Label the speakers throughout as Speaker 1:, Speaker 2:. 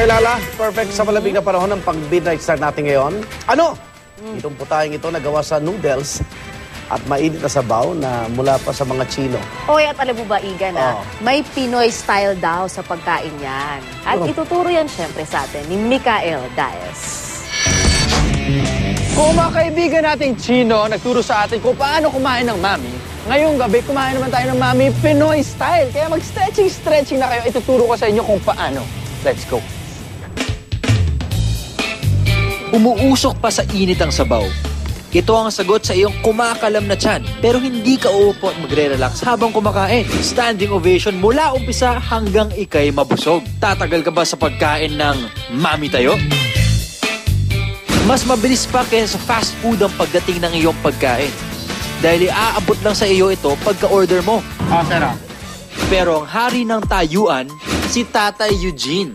Speaker 1: Okay, Lala. Perfect sa malamig na panahon ng pag-midnight start natin ngayon. Ano? Itong putahing ito nagawa sa noodles at mainit na sabaw na mula pa sa mga Chino.
Speaker 2: Oy, at alam mo ba, Igan, may Pinoy style daw sa pagkain yan. At ituturo yan syempre sa atin ni Micael Daes.
Speaker 3: Kung mga kaibigan nating Chino nagturo sa atin kung paano kumain ng mami, ngayong gabi kumain naman tayo ng mami Pinoy style. Kaya mag-stretching na kayo. Ituturo ko sa inyo kung paano. Let's go.
Speaker 4: Umuusok pa sa init ang sabaw. Ito ang sagot sa iyong kumakalam na tiyan, pero hindi ka uupo at magre-relax habang kumakain. Standing ovation mula umpisa hanggang ikay mabusog. Tatagal ka ba sa pagkain ng mami tayo? Mas mabilis pa kaysa sa fast food ang pagdating ng iyong pagkain. Dahil iaabot lang sa iyo ito pagka-order mo. Pero ang hari ng tayuan, si Tatay Eugene.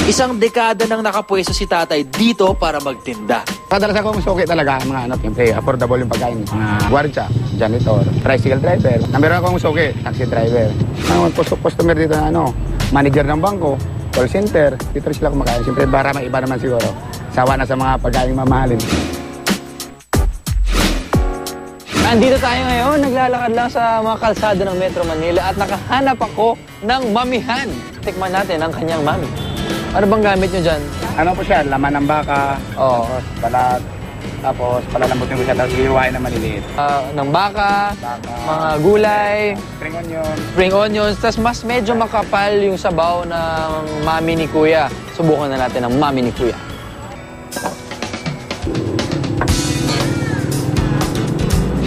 Speaker 4: Isang dekada nang nakapwesto si Tatay dito para magtinda.
Speaker 5: Kadalasan ko suki talaga mga affordable yung pagkain. Mga gwardiya, janitor, tricycle driver. Meron akong suki, taxi driver. Customer dito na manager ng bangko, call center. Dito sila kumakain. Siyempre para may iba naman siguro. Sawa na sa mga pagkain mamahalin.
Speaker 3: Andito tayo ngayon, naglalakad lang sa mga kalsada ng Metro Manila at nakahanap ako ng mamihan. Tikman natin ang kanyang mami. Ano bang gamit nyo dyan?
Speaker 5: Ano po siya? Laman ng baka, tapos balat, tapos palalambutin ko siya, tapos hihiwain na maliliit.
Speaker 3: Ng baka, mga gulay,
Speaker 5: spring onions,
Speaker 3: tapos mas medyo makapal yung sabaw ng mami ni Kuya. Subukan na natin ang mami ni Kuya.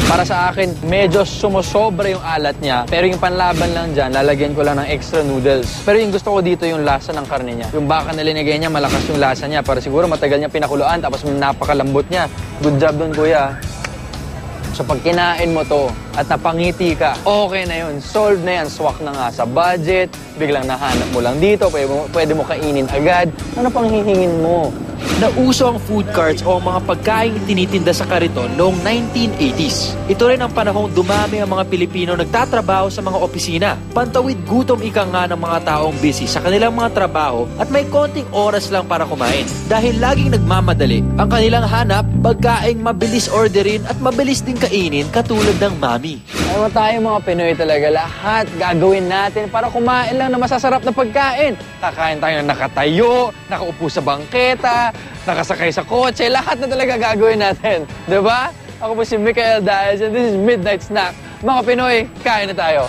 Speaker 3: Para sa akin, medyo sumusobra yung alat niya. Pero yung panlaban lang dyan, lalagyan ko lang ng extra noodles. Pero yung gusto ko dito yung lasa ng karne niya. Yung baka na linagay niya, malakas yung lasa niya. Para siguro matagal niya pinakuluan, tapos napakalambot niya. Good job dun, Kuya. So pag kinain mo to at napangiti ka, okay na yun. Solve na yan. Swak na nga sa budget. Biglang nahanap mo lang dito. Pwede mo kainin agad. Ano pang hihingin mo?
Speaker 4: Nauso ang food carts o mga pagkain tinitinda sa kariton noong 1980s. Ito rin ang panahong dumami ang mga Pilipino nagtatrabaho sa mga opisina. Pantawid gutom ika nga ng mga taong busy sa kanilang mga trabaho at may konting oras lang para kumain. Dahil laging nagmamadali, ang kanilang hanap, pagkaing mabilis orderin at mabilis din kainin katulad ng mami.
Speaker 3: Ano tayo mga Pinoy talaga, lahat gagawin natin para kumain lang na masasarap na pagkain. Kakain tayo na nakatayo, nakaupo sa bangketa, nakasakay sa kotse, lahat na talaga gagawin natin. Diba? Ako po si Micael Daes and this is Midnight Snack. Mga Pinoy, kain na tayo.